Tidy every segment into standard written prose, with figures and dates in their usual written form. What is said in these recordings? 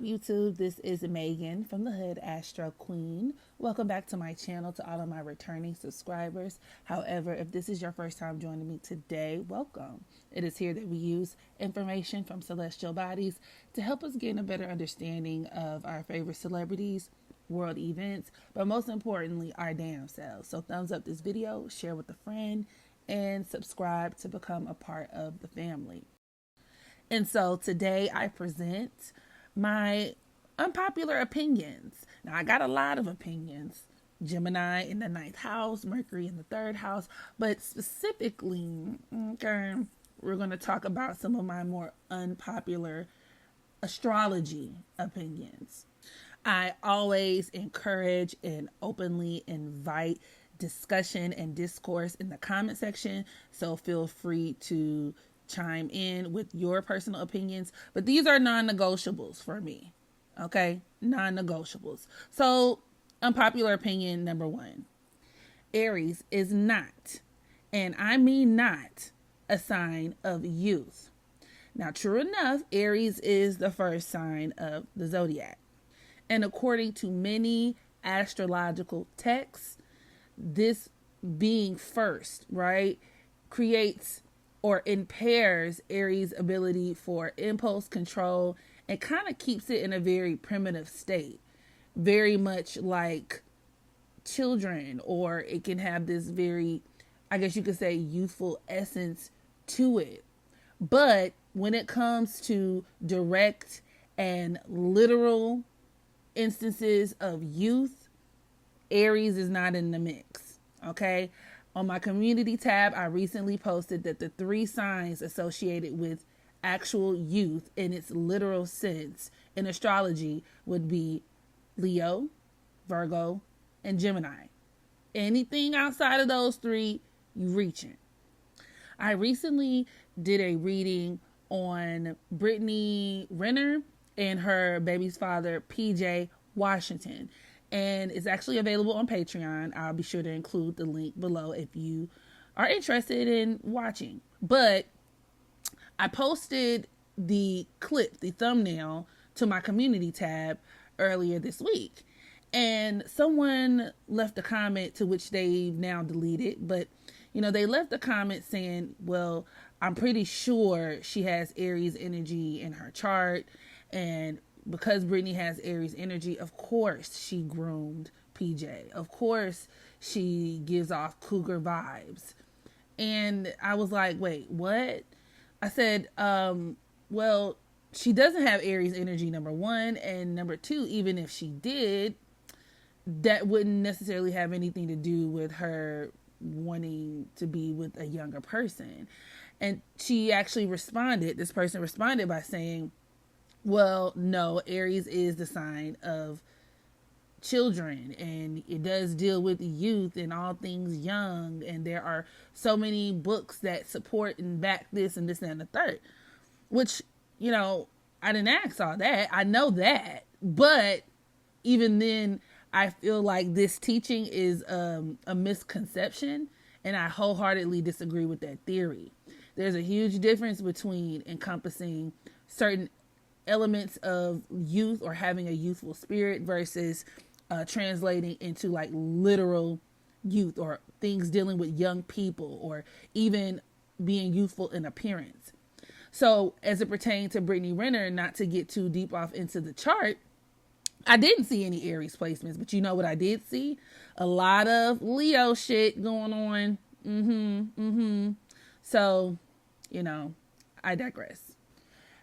YouTube? This is Megan from the HoodAstroQ. Welcome back to my channel to all of my returning subscribers. However, if this is your first time joining me today, welcome. It is here that we use information from celestial bodies to help us gain a better understanding of our favorite celebrities, world events, but most importantly, our damn selves. So thumbs up this video, share with a friend, and subscribe to become a part of the family. And so today I present my unpopular opinions. Now, I got a lot of opinions. Gemini in the ninth house, Mercury in the third house, but specifically, we're going to talk about some of my more unpopular astrology opinions. I always encourage and openly invite discussion and discourse in the comment section, so feel free to chime in with your personal opinions, but these are non-negotiables for me. Okay, non-negotiables. So, unpopular opinion number 1: Aries is not, and I mean not, a sign of youth. Now, true enough, Aries is the first sign of the zodiac, and according to many astrological texts, this being first, right, creates or impairs Aries' ability for impulse control and kind of keeps it in a very primitive state, very much like children, or it can have this very, I guess you could say, youthful essence to it. But when it comes to direct and literal instances of youth, Aries is not in the mix, okay? On my community tab, I recently posted that the 3 signs associated with actual youth in its literal sense in astrology would be Leo, Virgo, and Gemini. Anything outside of those 3, you reaching. I recently did a reading on Brittany Renner and her baby's father, PJ Washington. And it's actually available on Patreon. I'll be sure to include the link below if you are interested in watching. But I posted the clip, the thumbnail, to my community tab earlier this week. And someone left a comment, to which they've now deleted. But, they left a comment saying, well, I'm pretty sure she has Aries energy in her chart. And because Brittany has Aries energy, of course she groomed PJ. Of course she gives off cougar vibes. And I was like, wait, what? I said, well, she doesn't have Aries energy, number 1. And number 2, even if she did, that wouldn't necessarily have anything to do with her wanting to be with a younger person. And she actually responded, this person responded by saying, well, no, Aries is the sign of children, and it does deal with youth and all things young, and there are so many books that support and back this and this and the third, which, I didn't ask all that. I know that, but even then, I feel like this teaching is a misconception, and I wholeheartedly disagree with that theory. There's a huge difference between encompassing certain elements of youth or having a youthful spirit versus translating into like literal youth, or things dealing with young people, or even being youthful in appearance. So as it pertains to Brittany Renner, not to get too deep off into the chart, I didn't see any Aries placements, but you know what I did see? A lot of Leo shit going on. So, I digress.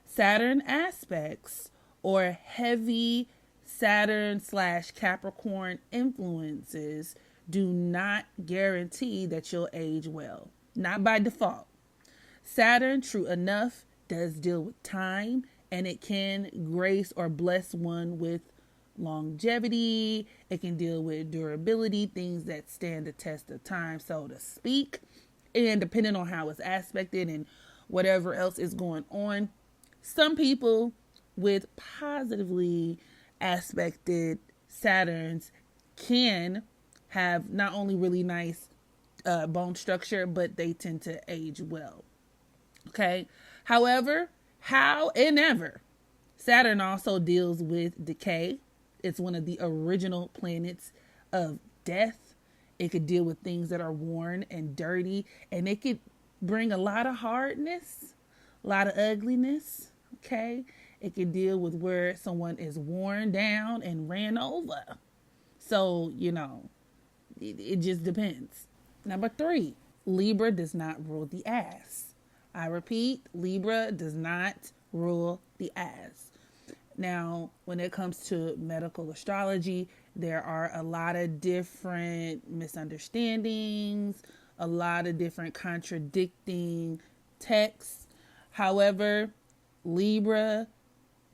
Saturn aspects, or heavy Saturn/Capricorn influences, do not guarantee that you'll age well. Not by default. Saturn, true enough, does deal with time, and it can grace or bless one with longevity. It can deal with durability, things that stand the test of time, so to speak. And depending on how it's aspected and whatever else is going on, some people with positively aspected Saturns can have not only really nice bone structure, but they tend to age well. Okay. However, how and ever, Saturn also deals with decay. It's one of the original planets of death. It could deal with things that are worn and dirty, and it could bring a lot of hardness, a lot of ugliness. Okay. It could deal with where someone is worn down and ran over. So, it just depends. Number 3, Libra does not rule the ass. I repeat, Libra does not rule the ass. Now, when it comes to medical astrology, there are a lot of different misunderstandings, a lot of different contradicting texts. However, Libra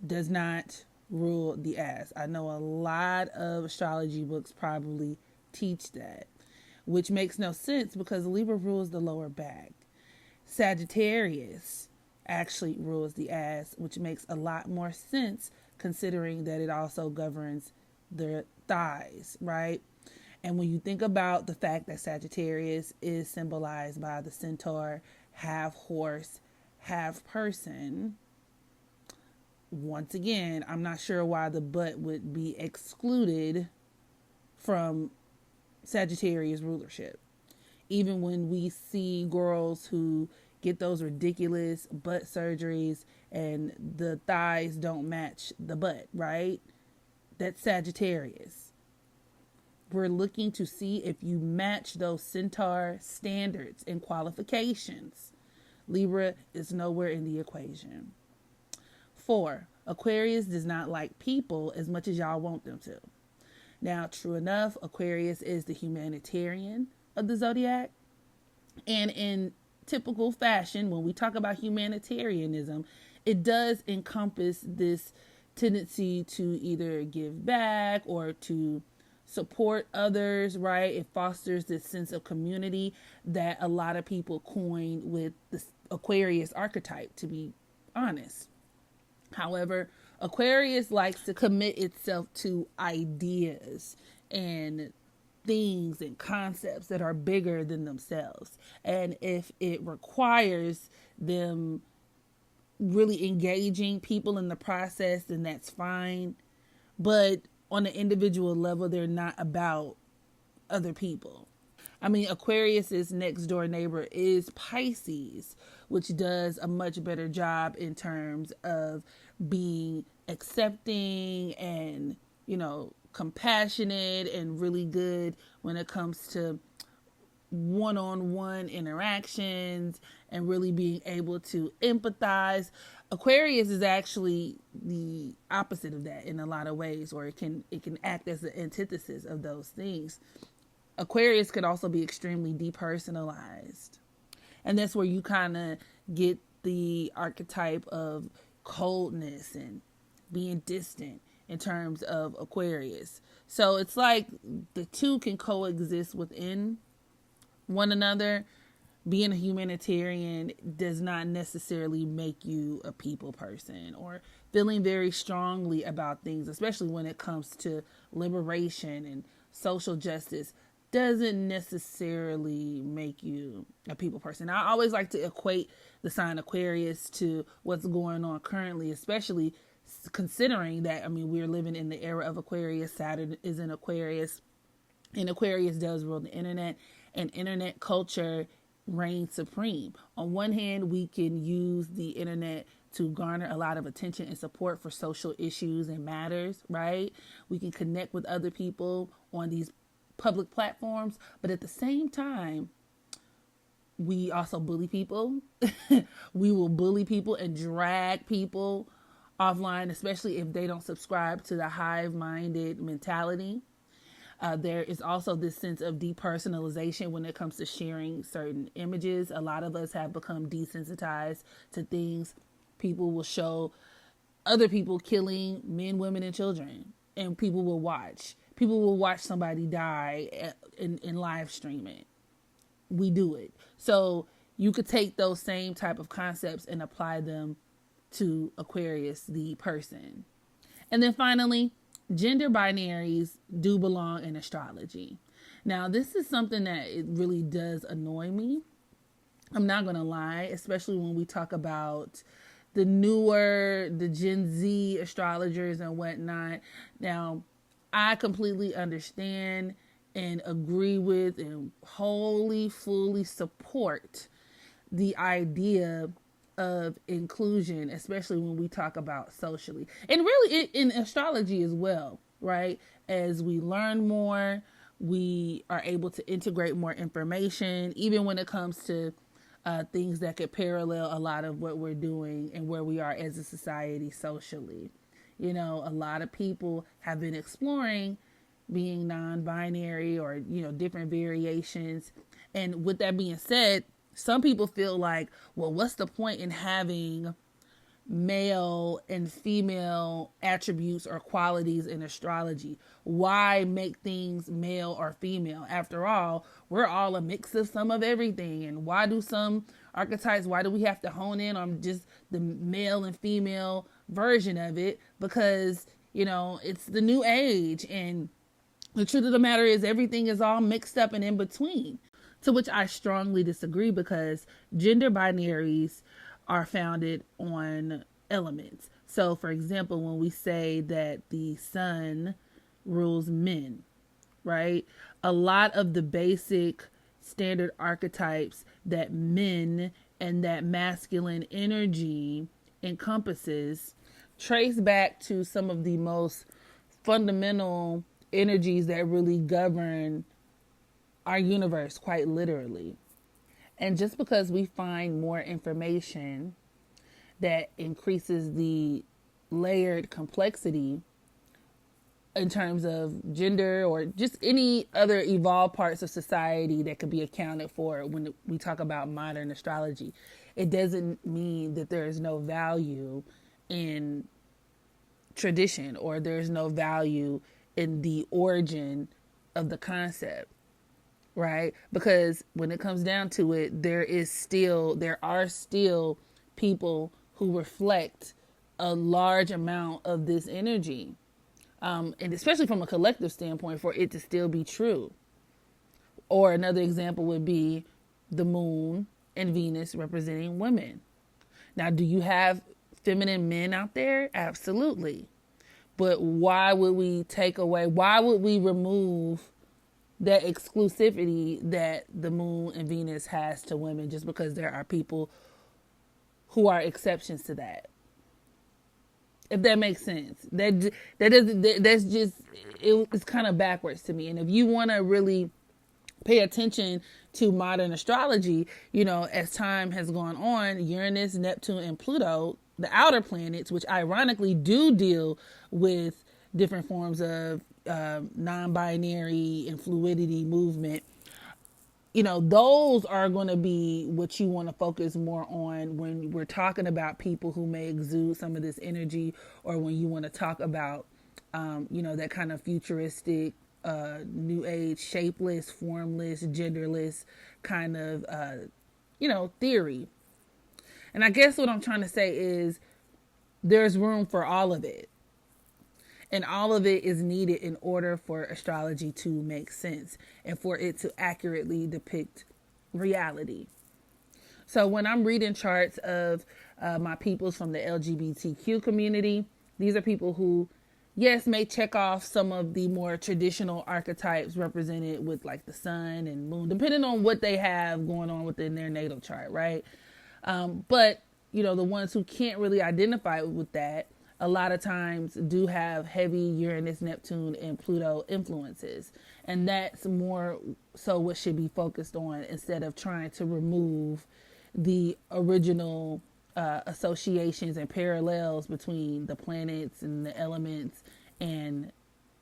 does not rule the ass. I know a lot of astrology books probably teach that, which makes no sense because Libra rules the lower back. Sagittarius actually rules the ass, which makes a lot more sense considering that it also governs the thighs, right? And when you think about the fact that Sagittarius is symbolized by the centaur, half horse, half person, once again, I'm not sure why the butt would be excluded from Sagittarius rulership. Even when we see girls who get those ridiculous butt surgeries and the thighs don't match the butt, right? That's Sagittarius. We're looking to see if you match those centaur standards and qualifications. Libra is nowhere in the equation. 4, Aquarius does not like people as much as y'all want them to. Now, true enough, Aquarius is the humanitarian of the zodiac. And in typical fashion, when we talk about humanitarianism, it does encompass this tendency to either give back or to support others, right? It fosters this sense of community that a lot of people coin with the Aquarius archetype, to be honest. However, Aquarius likes to commit itself to ideas and things and concepts that are bigger than themselves. And if it requires them really engaging people in the process, then that's fine. But on an individual level, they're not about other people. I mean, Aquarius's next door neighbor is Pisces, which does a much better job in terms of being accepting and, compassionate and really good when it comes to one-on-one interactions and really being able to empathize. Aquarius is actually the opposite of that in a lot of ways, or it can act as the antithesis of those things. Aquarius could also be extremely depersonalized. And that's where you kind of get the archetype of coldness and being distant in terms of Aquarius. So it's like the two can coexist within one another. Being a humanitarian does not necessarily make you a people person, or feeling very strongly about things, especially when it comes to liberation and social justice, doesn't necessarily make you a people person. I always like to equate the sign Aquarius to what's going on currently, especially considering that, we're living in the era of Aquarius. Saturn is in Aquarius, and Aquarius does rule the internet, and internet culture reigns supreme. On one hand, we can use the internet to garner a lot of attention and support for social issues and matters, right? We can connect with other people on these public platforms, but at the same time, we also bully people. We will bully people and drag people offline, especially if they don't subscribe to the hive-minded mentality. There is also this sense of depersonalization when it comes to sharing certain images. A lot of us have become desensitized to things. People will show other people killing men, women, and children, and people will watch. People will watch somebody die in live stream it. We do it. So you could take those same type of concepts and apply them to Aquarius, the person. And then finally, gender binaries do belong in astrology. Now, this is something that it really does annoy me. I'm not going to lie, especially when we talk about the newer, the Gen Z astrologers and whatnot. Now, I completely understand and agree with and wholly, fully support the idea of inclusion, especially when we talk about socially and really in astrology as well, right? As we learn more, we are able to integrate more information, even when it comes to things that could parallel a lot of what we're doing and where we are as a society socially. You know, a lot of people have been exploring being non-binary or, you know, different variations. And with that being said, some people feel like, well, what's the point in having male and female attributes or qualities in astrology? Why make things male or female? After all, we're all a mix of some of everything. And why do some archetypes, why do we have to hone in on just the male and female version of it? Because, you know, it's the new age, and the truth of the matter is everything is all mixed up and in between. To which I strongly disagree, because gender binaries are founded on elements. So, for example, when we say that the sun rules men, right? A lot of the basic standard archetypes that men and that masculine energy encompasses trace back to some of the most fundamental energies that really govern our universe, quite literally. And just because we find more information that increases the layered complexity in terms of gender or just any other evolved parts of society that could be accounted for when we talk about modern astrology, it doesn't mean that there is no value in tradition or there's no value in the origin of the concept. Right? Because when it comes down to it, there are still people who reflect a large amount of this energy. And especially from a collective standpoint, for it to still be true. Or another example would be the moon and Venus representing women. Now, do you have feminine men out there? Absolutely. But why would we remove that exclusivity that the moon and Venus has to women just because there are people who are exceptions to that? If that makes sense. It's kind of backwards to me. And if you want to really pay attention to modern astrology, you know, as time has gone on, Uranus, Neptune, and Pluto, the outer planets, which ironically do deal with different forms of non-binary and fluidity movement, you know, those are going to be what you want to focus more on when we're talking about people who may exude some of this energy, or when you want to talk about, you know, that kind of futuristic, new age, shapeless, formless, genderless kind of, you know, theory. And I guess what I'm trying to say is there's room for all of it. And all of it is needed in order for astrology to make sense and for it to accurately depict reality. So when I'm reading charts of my peoples from the LGBTQ community, these are people who, yes, may check off some of the more traditional archetypes represented with like the sun and moon, depending on what they have going on within their natal chart, right? But, you know, the ones who can't really identify with that, a lot of times do have heavy Uranus, Neptune, and Pluto influences. And that's more so what should be focused on, instead of trying to remove the original associations and parallels between the planets and the elements and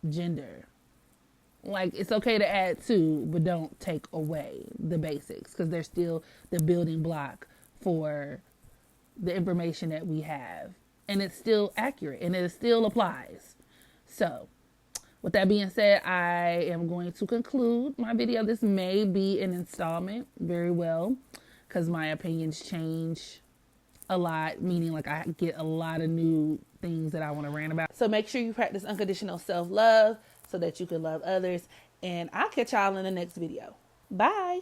gender. Like, it's okay to add to, but don't take away the basics, because they're still the building block for the information that we have. And it's still accurate and it still applies. So, with that being said, I am going to conclude my video. This may be an installment, very well, because my opinions change a lot, meaning like I get a lot of new things that I want to rant about. So make sure you practice unconditional self-love so that you can love others. And I'll catch y'all in the next video. Bye.